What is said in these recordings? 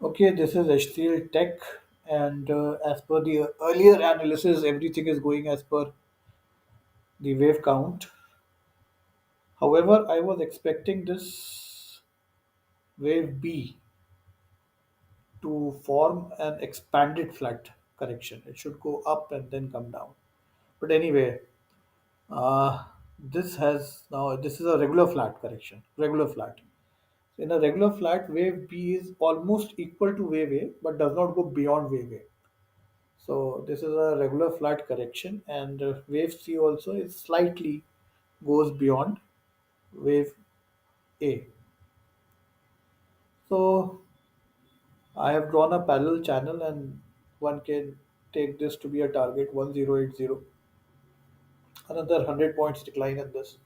Okay, this is HCL Tech, and as per the earlier analysis, everything is going as per the wave count. However, I was expecting this wave B to form an expanded flat correction. It should go up and then come down. But anyway, uh, this is a regular flat correction, regular flat. In a regular flat, wave B is almost equal to wave A, but does not go beyond wave A. So this is a regular flat correction, and wave C also is slightly goes beyond wave A. So I have drawn a parallel channel, and one can take this to be a target 1080. Another 100 points decline in this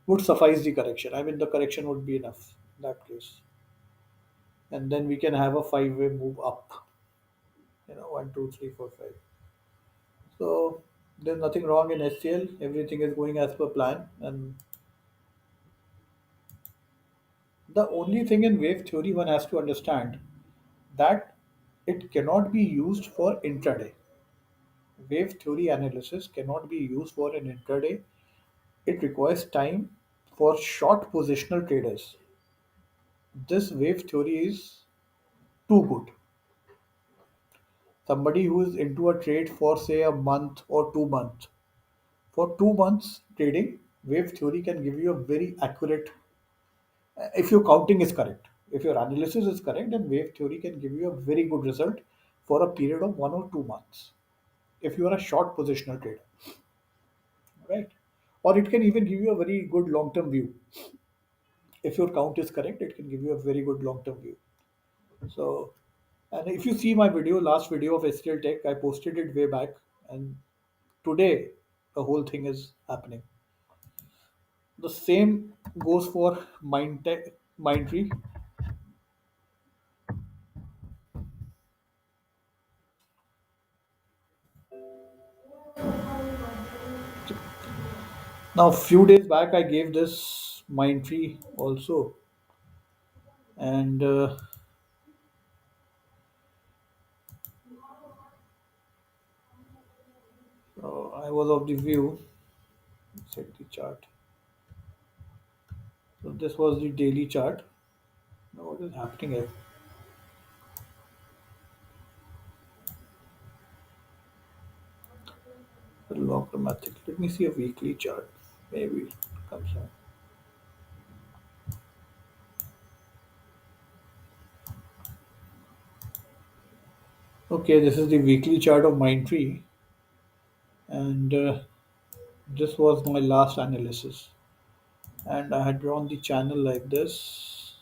would suffice the correction. I mean, the correction would be enough in that case, and then we can have a five-way move up. One, two, three, four, five. So there's nothing wrong in SCL. Everything is going as per plan, and the only thing in wave theory one has to understand that it cannot be used for intraday. Wave theory analysis cannot be used for an intraday. It requires time for short positional traders. This wave theory is too good. Somebody who is into a trade for say a month or 2 months. For 2 months trading, wave theory can give you a very accurate, if your counting is correct. If your analysis is correct, then wave theory can give you a very good result for a period of 1 or 2 months. If you are a short positional trader, right? Or it can even give you a very good long term view. If your count is correct, it can give you a very good long term view. So, and if you see my video, last video of STL Tech, I posted it way back, and today the whole thing is happening. The same goes for Mindtree. Now, few days back, I gave this Mindtree also, and I was of the view. Set the chart. So this was the daily chart. Now what is happening here? Logmatic. Let me see a weekly chart. Maybe it comes out. Okay, this is the weekly chart of Mindtree, and this was my last analysis. And I had drawn the channel like this,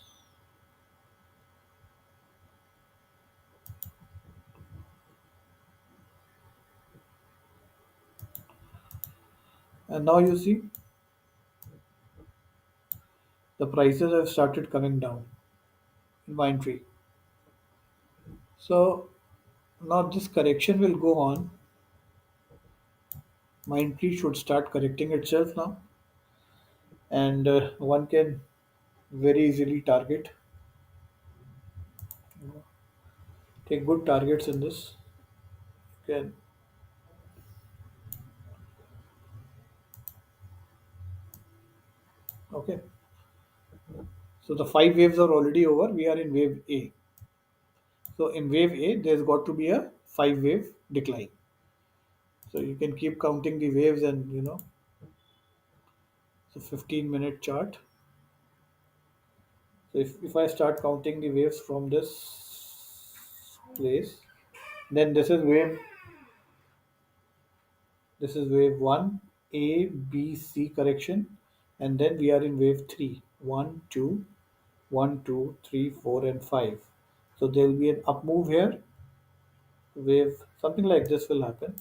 and now you see the prices have started coming down in Mindtree. So now this correction will go on. Mindtree should start correcting itself now, and one can very easily target, take good targets in this. Can okay. So the five waves are already over. We are in wave A. So in wave A, there's got to be a five wave decline. So you can keep counting the waves, and so 15-minute chart. So if I start counting the waves from this place, then this is wave one, A, B, C correction, and then we are in wave three. One, two, one, two, three, four, and five. So there will be an up move here, wave, something like this will happen.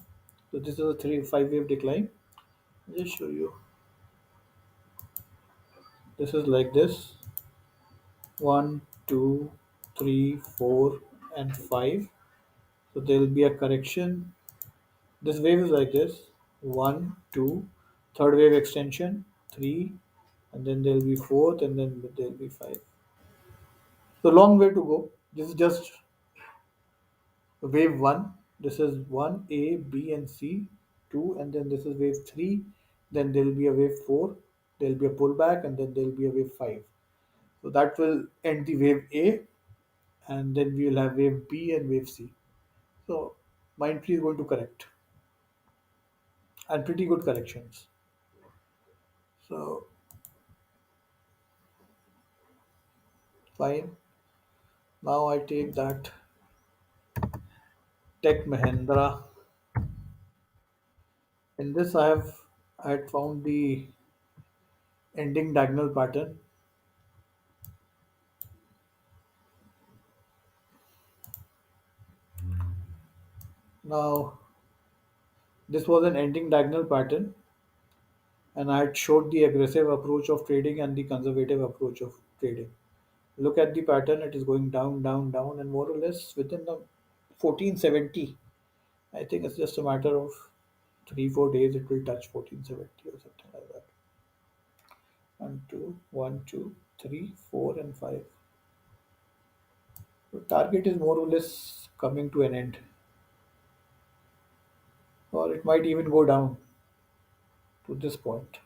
So this is a three five wave decline. I'll just show you. This is like this. One, two, three, four, and five. So there will be a correction. This wave is like this. One, two, third wave extension, three, and then there will be fourth, and then there will be five. So long way to go. This is just wave one. This is one A, B, and C, two, and then this is wave three. Then there will be a wave four. There will be a pullback, and then there will be a wave five. So that will end the wave A, and then we will have wave B and wave C. So Mindtree is going to correct, and pretty good corrections. So fine. Now I take that Tech Mahindra. In this, I had found the ending diagonal pattern. Now this was an ending diagonal pattern, and I had showed the aggressive approach of trading and the conservative approach of trading. Look at the pattern; it is going down, down, down, and more or less within the 1470. I think it's just a matter of 3 4 days. It will touch 1470 or something like that. One, two, one, two, three, four, and five. The target is more or less coming to an end, or it might even go down to this point.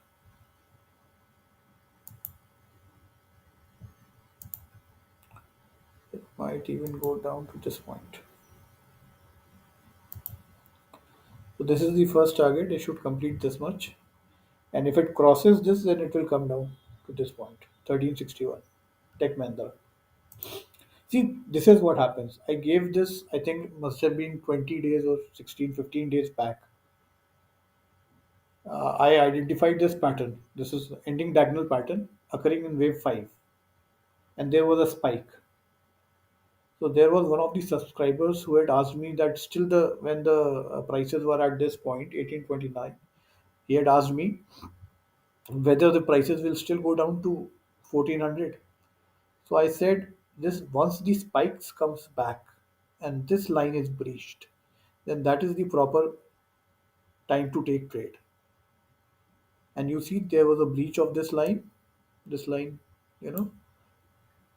It might even go down to this point. So this is the first target. It should complete this much, and if it crosses this, then it will come down to this point. 1361. Tech Mahindra. See, this is what happens. I gave this. I think must have been 20 days or 16, 15 days back. I identified this pattern. This is ending diagonal pattern occurring in wave 5, and there was a spike. So there was one of the subscribers who had asked me that still the when the prices were at this point 1829, he had asked me whether the prices will still go down to 1400. So I said this once the spikes comes back and this line is breached, then that is the proper time to take trade. And you see there was a breach of this line, you know,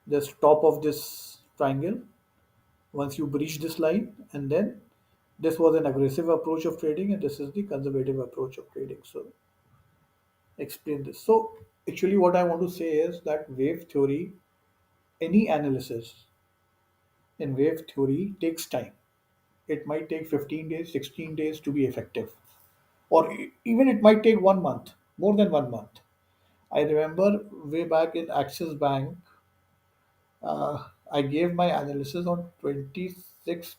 this top of this triangle. Once you breach this line, and then this was an aggressive approach of trading, and this is the conservative approach of trading. So explain this. So actually, what I want to say is that wave theory, any analysis in wave theory takes time. It might take 15 days, 16 days to be effective, or even it might take 1 month, more than 1 month. I remember way back in Axis Bank, I gave my analysis on 26th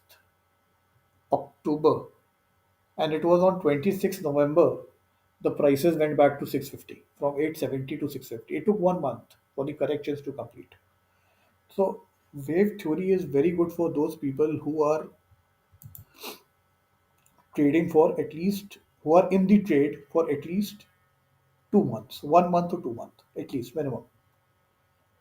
October, and it was on 26th November. The prices went back to 650 from 870 to 650. It took 1 month for the corrections to complete. So, wave theory is very good for those people who are trading for at least, who are in the trade for at least 2 months, 1 month to 2 months, at least minimum.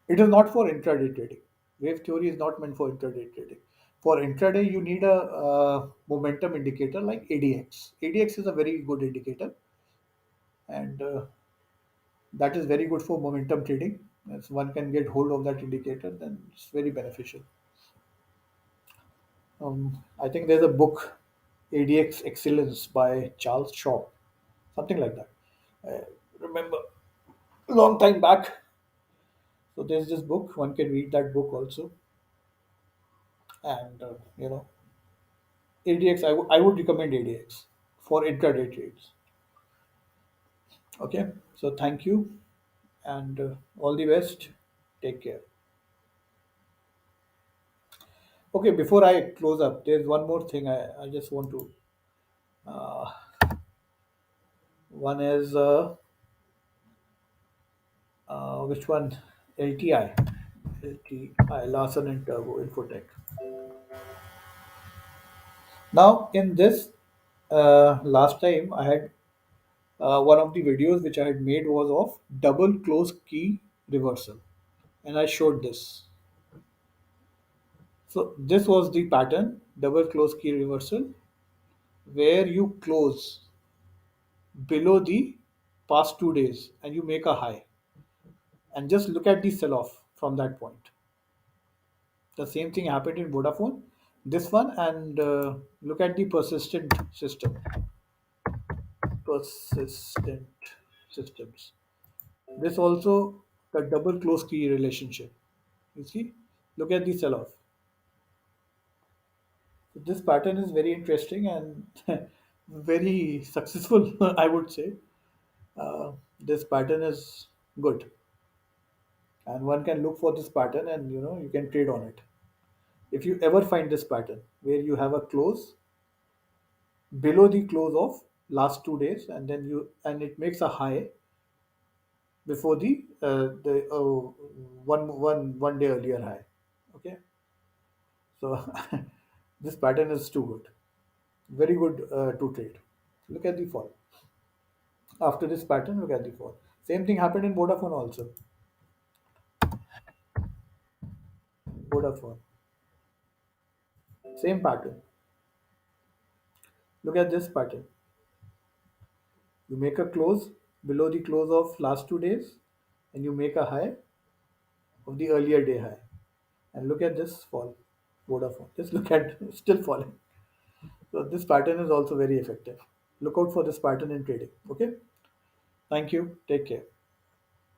It is not for intraday trading. Wave theory is not meant for intraday trading. For intraday, you need a momentum indicator like ADX. ADX is a very good indicator, and that is very good for momentum trading. As one can get hold of that indicator, then it's very beneficial. I think there's a book, ADX Excellence by Charles Shaw, something like that. I remember a long time back. So there's this book. One can read that book also, and ADX. I would recommend ADX for intraday trades. Okay. So thank you, and all the best. Take care. Okay. Before I close up, there's one more thing I just want to. Uh, One is which one? LTI. LTI, Larson and Turbo Infotech. Now, in this last time, I had one of the videos which I had made was of double close key reversal, and I showed this. So this was the pattern, double close key reversal, where you close below the past 2 days and you make a high, and just look at the sell off from that point. The same thing happened in Vodafone. This one, and look at the persistent system. Persistent systems. This also the double close key relationship. You see, look at the sell off. So this pattern is very interesting and very successful, I would say. This pattern is good, and one can look for this pattern, and you can trade on it. If you ever find this pattern where you have a close below the close of last 2 days, and then it makes a high before the one day earlier high. Okay, so this pattern is too good, very good to trade. Look at the fall. After this pattern, look at the fall. Same thing happened in Vodafone also. Vodafone, same pattern. Look at this pattern. You make a close below the close of last 2 days, and you make a high of the earlier day high. And look at this fall. Vodafone. Just look at still falling. So this pattern is also very effective. Look out for this pattern in trading. Okay. Thank you. Take care.